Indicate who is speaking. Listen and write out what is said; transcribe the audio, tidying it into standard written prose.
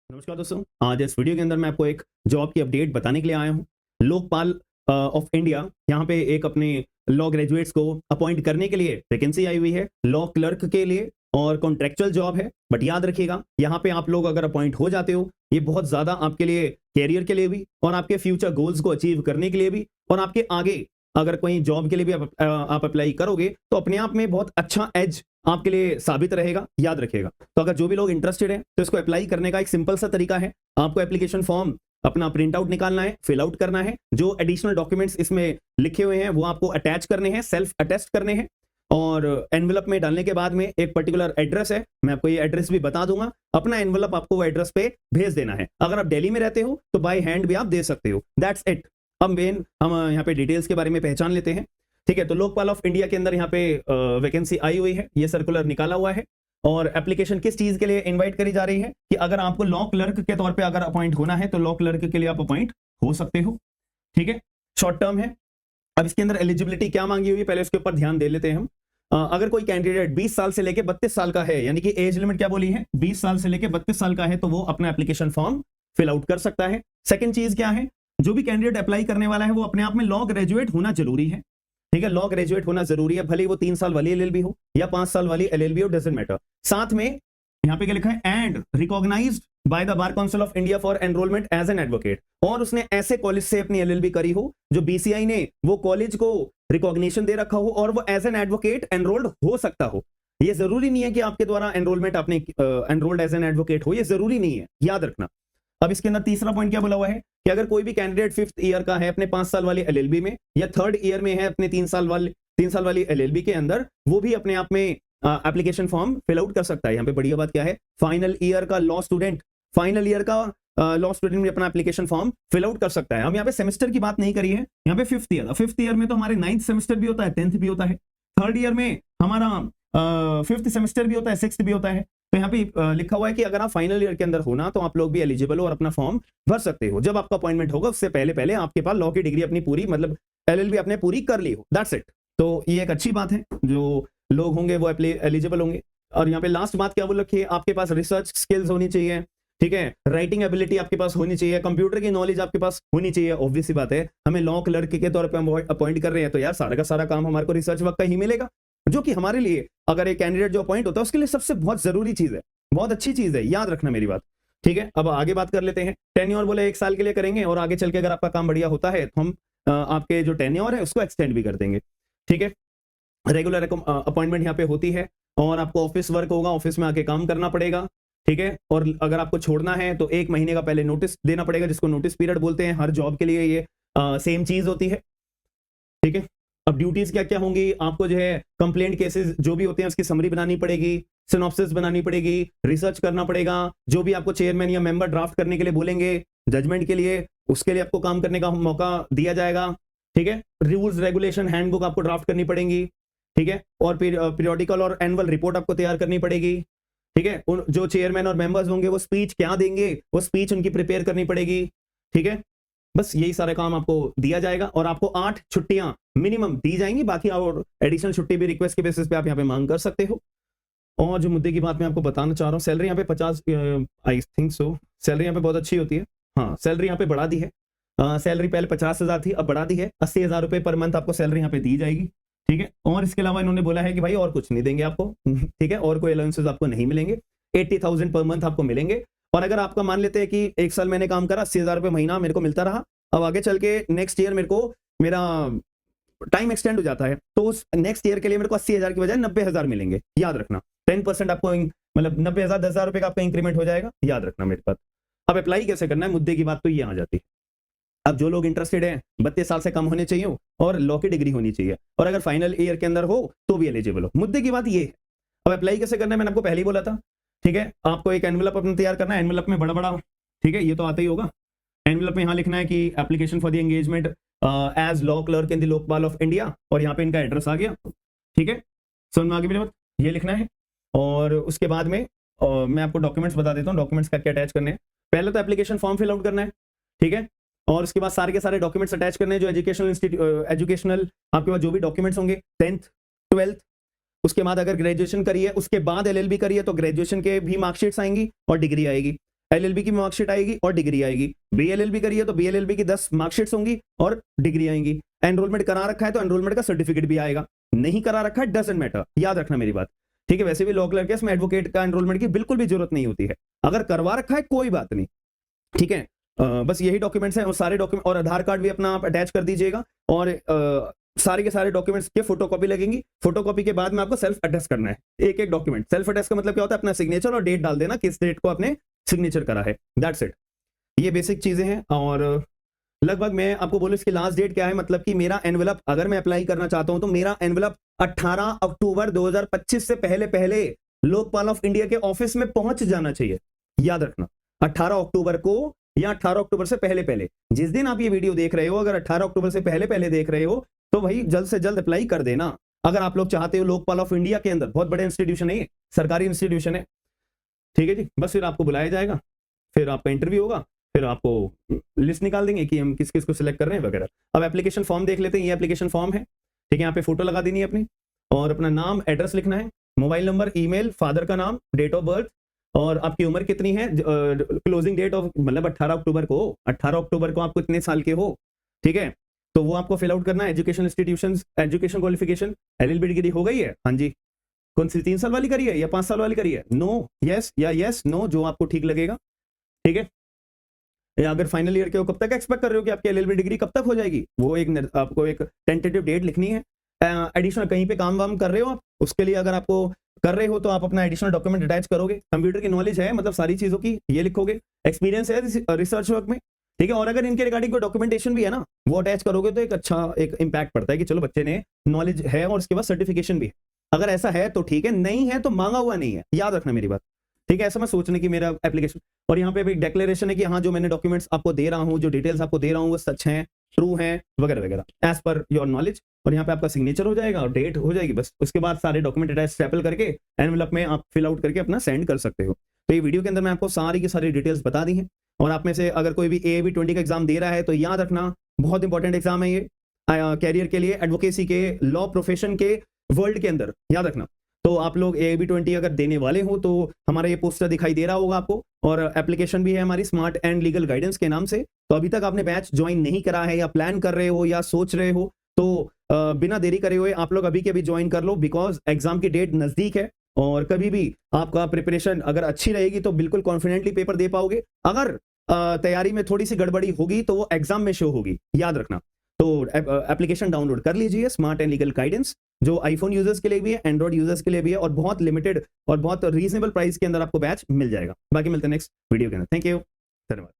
Speaker 1: नमस्कार दोस्तों, आज इस वीडियो के अंदर मैं आपको एक जॉब की अपडेट बताने के लिए आया हूँ। लोकपाल ऑफ इंडिया यहाँ पे एक अपने लॉ ग्रेजुएट्स को अपॉइंट करने के लिए वैकेंसी आई हुई है लॉ क्लर्क के लिए और कॉन्ट्रेक्चुअल जॉब है। बट याद रखिएगा, यहाँ पे आप लोग अगर अपॉइंट हो जाते हो, ये बहुत ज्यादा आपके लिए कैरियर के लिए भी और आपके फ्यूचर गोल्स को अचीव करने के लिए भी और आपके आगे अगर कोई जॉब के लिए भी आप अप्लाई करोगे तो अपने आप में बहुत अच्छा एज आपके लिए साबित रहेगा। याद रखिएगा, तो अगर जो भी लोग इंटरेस्टेड हैं तो इसको अप्लाई करने का एक सिंपल सा तरीका है। आपको एप्लीकेशन फॉर्म अपना प्रिंट आउट निकालना है, फिल आउट करना है, जो एडिशनल डॉक्यूमेंट्स इसमें लिखे हुए हैं वो आपको अटैच करने हैं, सेल्फ अटेस्ट करने हैं और एनवेलप में डालने के बाद में एक पर्टिकुलर एड्रेस है, मैं आपको ये एड्रेस भी बता दूंगा। अपना एनवेलप आपको वो एड्रेस पे भेज देना है। अगर आप दिल्ली में रहते हो तो बाय हैंड भी आप दे सकते हो। That's it. अब मेन हम यहाँ पे डिटेल्स के बारे में पहचान लेते हैं। ठीक है, तो लोकपाल ऑफ इंडिया के अंदर यहाँ पे वैकेंसी आई हुई है, ये सर्कुलर निकाला हुआ है और एप्लीकेशन किस चीज के लिए इनवाइट करी जा रही है कि अगर आपको लॉ क्लर्क के तौर पे अगर अपॉइंट होना है तो लॉ क्लर्क के लिए आप अपॉइंट हो सकते हो। ठीक है, शॉर्ट टर्म है। अब इसके अंदर एलिजिबिलिटी क्या मांगी हुई है, पहले उसके ऊपर ध्यान दे लेते हैं हम। अगर कोई कैंडिडेट 20 साल से लेके 32 साल का है, यानी कि एज लिमिट क्या बोली है, 20 साल से लेके 32 साल का है, तो वो अपना एप्लीकेशन फॉर्म फिल आउट कर सकता है। सेकंड चीज क्या है, जो भी कैंडिडेट अप्लाई करने वाला है वो अपने आप में लॉ ग्रेजुएट होना जरूरी है। ठीक है, लॉ ग्रेजुएट होना जरूरी है, भले वो 3 साल वाली एलएलबी हो या 5 साल वाली एलएलबी हो, डजंट मैटर। साथ में यहाँ पे क्या लिखा है, and recognised by the Bar Council of India for enrolment as an advocate, और उसने ऐसे कॉलेज से अपनी एलएलबी करी हो जो बीसीआई ने वो कॉलेज को रिकॉग्निशन दे रखा हो और वो एज एन एडवोकेट एनरोल्ड हो सकता हो। ये जरूरी नहीं है कि आपके द्वारा एनरोलमेंट आपने एनरोल्ड एज एन एडवोकेट हो, ये जरूरी नहीं है, याद रखना। अब इसके अंदर तीसरा पॉइंट क्या बोला हुआ है कि अगर कोई भी कैंडिडेट 5th ईयर का है अपने 5 साल वाली एलएलबी में या 3rd ईयर में है अपने 3 साल वाली एलएलबी के अंदर, वो भी अपने आप में एप्लीकेशन फॉर्म फिल आउट कर सकता है। यहाँ पे बढ़िया बात क्या है, फाइनल ईयर का लॉ स्टूडेंट भी अपना एप्लीकेशन फॉर्म फिल आउट कर सकता है। हम यहाँ पे सेमेस्टर की बात नहीं करी है, यहाँ पे 5th ईयर में तो हमारे 9th सेमेस्टर भी होता है, 10th भी होता है। 3rd ईयर में हमारा 5th सेमेस्टर भी होता है, 6th भी होता है। तो यहाँ पे लिखा हुआ है कि अगर आप फाइनल ईयर के अंदर होना तो आप लोग भी एलिजिबल हो और अपना फॉर्म भर सकते हो। जब आपका अपॉइंटमेंट होगा उससे पहले पहले आपके पास लॉ की डिग्री अपनी पूरी, मतलब एलएलबी आपने पूरी कर ली हो। That's it. तो ये एक अच्छी बात है, जो लोग होंगे वो एलिजिबल होंगे। और यहाँ पे लास्ट बात क्या बोल रखी है, आपके पास रिसर्च स्किल्स होनी चाहिए। ठीक है, राइटिंग एबिलिटी आपके पास होनी चाहिए, कंप्यूटर की नॉलेज आपके पास होनी चाहिए। ऑब्वियस सी बात है, हमें लॉ क्लर्क के तौर पर अपॉइंट कर रहे हैं तो यार सारा का सारा काम हमारे को रिसर्च वर्क का ही मिलेगा, जो कि हमारे लिए अगर एक कैंडिडेट जो अपॉइंट होता है उसके लिए सबसे बहुत जरूरी चीज है, बहुत अच्छी चीज है, याद रखना मेरी बात। ठीक है, अब आगे बात कर लेते हैं। टेन्योर बोले 1 साल के लिए करेंगे और आगे चल के अगर आपका काम बढ़िया होता है तो हम आपके जो टेन्योर है उसको एक्सटेंड भी कर देंगे। ठीक है, रेगुलर अपॉइंटमेंट यहाँ पे होती है और आपको ऑफिस वर्क होगा, ऑफिस में आके काम करना पड़ेगा। ठीक है, और अगर आपको छोड़ना है तो 1 महीने का पहले नोटिस देना पड़ेगा, जिसको नोटिस पीरियड बोलते हैं। हर जॉब के लिए ये सेम चीज होती है। ठीक है, अब ड्यूटीज क्या क्या होंगी, आपको जो है कंप्लेंट केसेस जो भी होते हैं उसकी समरी बनानी पड़ेगी, सिनॉप्सिस बनानी पड़ेगी, रिसर्च करना पड़ेगा। जो भी आपको चेयरमैन या मेंबर ड्राफ्ट करने के लिए बोलेंगे जजमेंट के लिए, उसके लिए आपको काम करने का मौका दिया जाएगा। ठीक है, रूल्स रेगुलेशन हैंडबुक आपको ड्राफ्ट करनी पड़ेगी। ठीक है, और पीरियोडिकल और एनुअल रिपोर्ट आपको तैयार करनी पड़ेगी। ठीक है, उन जो चेयरमैन और मेंबर्स होंगे वो स्पीच क्या देंगे, वो स्पीच उनकी प्रिपेयर करनी पड़ेगी। ठीक है, बस यही सारे काम आपको दिया जाएगा और आपको 8 छुट्टियां मिनिमम दी जाएंगी, बाकी और एडिशनल छुट्टी भी रिक्वेस्ट के बेसिस पे आप यहाँ पे मांग कर सकते हो। और जो मुद्दे की बात मैं आपको बताना चाह रहा हूँ, सैलरी यहाँ पे 50 आई थिंक सो, सैलरी यहाँ पे बहुत अच्छी होती है। हाँ, सैलरी यहाँ पे बढ़ा दी है। सैलरी पहले 50,000 थी, अब बढ़ा दी है, 80,000 रुपए पर मंथ आपको सैलरी यहाँ पे दी जाएगी। ठीक है, और इसके अलावा इन्होंने बोला है कि भाई और कुछ नहीं देंगे आपको। ठीक है, और कोई अलाउंसेस आपको नहीं मिलेंगे, 80,000 पर मंथ आपको मिलेंगे। और अगर आपका मान लेते हैं कि 1 साल मैंने काम करा, 80,000 रुपए महीना मेरे को मिलता रहा, अब आगे चल के नेक्स्ट ईयर मेरा टाइम एक्सटेंड हो जाता है तो उस नेक्स्ट ईयर के लिए मेरे को 80,000 की बजाय 90,000 मिलेंगे। याद रखना, 10% आपको मतलब 90,000 10,000 रुपए का आपका इंक्रीमेंट हो जाएगा। याद रखना मेरे पास। अब अप्लाई कैसे करना है, मुद्दे की बात तो ये आ जाती है। अब जो लोग इंटरेस्टेड हैं, 32 साल से कम होने चाहिए और लॉ की डिग्री होनी चाहिए, और अगर फाइनल ईयर के अंदर हो तो भी एलिजिबल हो। मुद्दे की बात ये है। अब अप्लाई कैसे करना है मैंने आपको पहले ही बोला था। ठीक है, आपको एक एनवेलप अपना तैयार करना है, एनवेलप में बड़ा बड़ा, ठीक है, ये तो आता ही होगा। एनवेलप में यहाँ लिखना है कि application for the engagement as law clerk in the Lokpal of India, और यहाँ पे इनका एड्रेस आ गया। ठीक है, समझ में आगे मेरे बात, ये लिखना है। और उसके बाद में मैं आपको डॉक्यूमेंट्स बता देता हूँ, डॉक्यूमेंट्स क्या क्या अटैच करने हैं। पहले तो एप्लीकेशन फॉर्म फिल आउट करना है। ठीक है, और उसके बाद सारे के सारे डॉक्यूमेंट्स अटैच करने हैं, जो एजुकेशनल आपके पास जो भी डॉक्यूमेंट्स होंगे, 10th 12th, उसके बाद अगर ग्रेजुएशन करिए, उसके बाद एलएलबी करिए तो ग्रेजुएशन के भी मार्कशीट्स आएंगी और डिग्री आएगी। एलएलबी की मार्कशीट आएगी और डिग्री आएगी। बीएलएलबी करी है तो बीएलएलबी की 10 मार्कशीट्स होंगी और डिग्री आएंगी। एनरोलमेंट करा रखा है तो एनरोलमेंट का सर्टिफिकेट भी आएगा, नहीं करा रखा है डजंट मैटर, याद रखना मेरी बात, ठीक है। वैसे भी लॉ क्लर्क में एडवोकेट का एनरोलमेंट की बिल्कुल भी जरूरत नहीं होती है, अगर करवा रखा है कोई बात नहीं, ठीक है। बस यही डॉक्यूमेंट्स हैं और सारे डॉक्यूमेंट, और आधार कार्ड भी अपना आप अटैच कर दीजिएगा, और सारे के सारे डॉक्यूमेंट्स के फोटोकॉपी लगेंगी। फोटोकॉपी के बाद में आपको सेल्फ अटेस्ट करना है एक एक डॉक्यूमेंट। सेल्फ अटेस्ट का मतलब क्या होता है, अपना सिग्नेचर और डेट डाल देना, किस डेट को आपने सिग्नेचर करा है, दैट्स इट। ये बेसिक चीजें हैं। और लगभग मैं आपको बोलूं इसकी लास्ट डेट क्या है, मतलब कि मेरा एनवेलप अगर मैं अप्लाई करना चाहता हूं तो मेरा एनवेलप 18 अक्टूबर 2025 से पहले पहले लोकपाल ऑफ इंडिया के ऑफिस में पहुंच जाना चाहिए, याद रखना 18 अक्टूबर को या 18 अक्टूबर से पहले पहले। जिस दिन आप ये वीडियो देख रहे हो, अगर 18 अक्टूबर से पहले पहले देख रहे हो तो भाई जल्द से जल्द अप्लाई कर देना। अगर आप लोग चाहते हो लोकपाल ऑफ इंडिया के अंदर, बहुत बड़े इंस्टीट्यूशन है, सरकारी इंस्टीट्यूशन है, ठीक है जी। बस फिर आपको बुलाया जाएगा, फिर आपका इंटरव्यू होगा, फिर आपको लिस्ट निकाल देंगे कि हम किस किस को सिलेक्ट कर रहे हैं वगैरह। अब एप्लीकेशन फॉर्म देख लेते हैं, ये एप्लीकेशन फॉर्म है, ठीक है। यहाँ पे फोटो लगा देनी है अपनी, और अपना नाम एड्रेस लिखना है, मोबाइल नंबर, ईमेल, फादर का नाम, डेट ऑफ बर्थ, और आपकी उम्र कितनी है, क्लोजिंग डेट ऑफ मतलब 18 अक्टूबर को, 18 अक्टूबर को आपको इतने साल के हो, ठीक है। तो वो आपको फिल आउट करना है। Education institution, education qualification, LLB degree हो गई है, हाँ जी, कौन सी 3 साल वाली करी है या 5 साल वाली करी है, नो, यस या यस नो, जो आपको ठीक लगेगा, ठीक है। या अगर फाइनल ईयर के हो, कब तक एक्सपेक्ट कर रहे हो कि आपकी एलएलबी डिग्री कब तक हो जाएगी, वो एक आपको एक टेंटेटिव डेट लिखनी है। एडिशनल कहीं पे काम वाम कर रहे हो आप, उसके लिए अगर आपको कर रहे हो तो आप अपना एडिशनल डॉक्यूमेंट अटैच करोगे। कंप्यूटर की नॉलेज है, मतलब सारी चीजों की, ये लिखोगे। एक्सपीरियंस है रिसर्च वर्क में, ठीक है। और अगर इनके रिगार्डिंग कोई डॉक्यूमेंटेशन भी है ना, वो अटैच करोगे तो एक अच्छा एक इंपैक्ट पड़ता है कि चलो बच्चे ने नॉलेज है और उसके बाद सर्टिफिकेशन भी है। अगर ऐसा है तो ठीक है, नहीं है तो मांगा हुआ नहीं है, याद रखना मेरी बात, ठीक है। ऐसा मत सोचने की मेरा एप्लीकेशन, और यहाँ पे भी डिक्लेरेशन है कि हाँ जो मैंने डॉक्यूमेंट्स आपको दे रहा हूँ, जो डिटेल्स आपको दे रहा हूँ वो सच हैं, ट्रू हैं वगैरह वगैरह, एज पर योर नॉलेज। और यहाँ पे आपका सिग्नेचर हो जाएगा और डेट हो जाएगी, बस उसके बाद सारे डॉक्यूमेंट अटैच स्टेपल करके एनवेलप में आप फिल आउट करके अपना सेंड कर सकते हो। तो ये वीडियो के अंदर मैं आपको सारी की सारी डिटेल्स बता दी हैं। और आप में से अगर कोई भी AAB 20 का एग्जाम दे रहा है तो याद रखना बहुत इंपॉर्टेंट एग्जाम है ये, कैरियर के लिए, एडवोकेसी के, लॉ प्रोफेशन के वर्ल्ड के अंदर, याद रखना। तो आप लोग AAB 20 अगर देने वाले हो तो हमारा ये पोस्टर दिखाई दे रहा होगा आपको, और एप्लीकेशन भी है हमारी स्मार्ट एंड लीगल गाइडेंस के नाम से। तो अभी तक आपने बैच ज्वाइन नहीं करा है, या प्लान कर रहे हो, या सोच रहे हो, तो बिना देरी करे हुए आप लोग अभी के अभी ज्वाइन कर लो, बिकॉज एग्जाम की डेट नजदीक है। और कभी भी आपका प्रिपरेशन अगर अच्छी रहेगी तो बिल्कुल कॉन्फिडेंटली पेपर दे पाओगे। अगर तैयारी में थोड़ी सी गड़बड़ी होगी तो वो एग्जाम में शो होगी, याद रखना। तो एप्लीकेशन डाउनलोड कर लीजिए, स्मार्ट एंड लीगल गाइडेंस, जो आईफोन यूजर्स के लिए भी है, एंड्रॉइड यूजर्स के लिए भी है, और बहुत लिमिटेड और बहुत रीजनेबल प्राइस के अंदर आपको बैच मिल जाएगा। बाकी मिलते हैं नेक्स्ट वीडियो के अंदर। थैंक यू, धन्यवाद।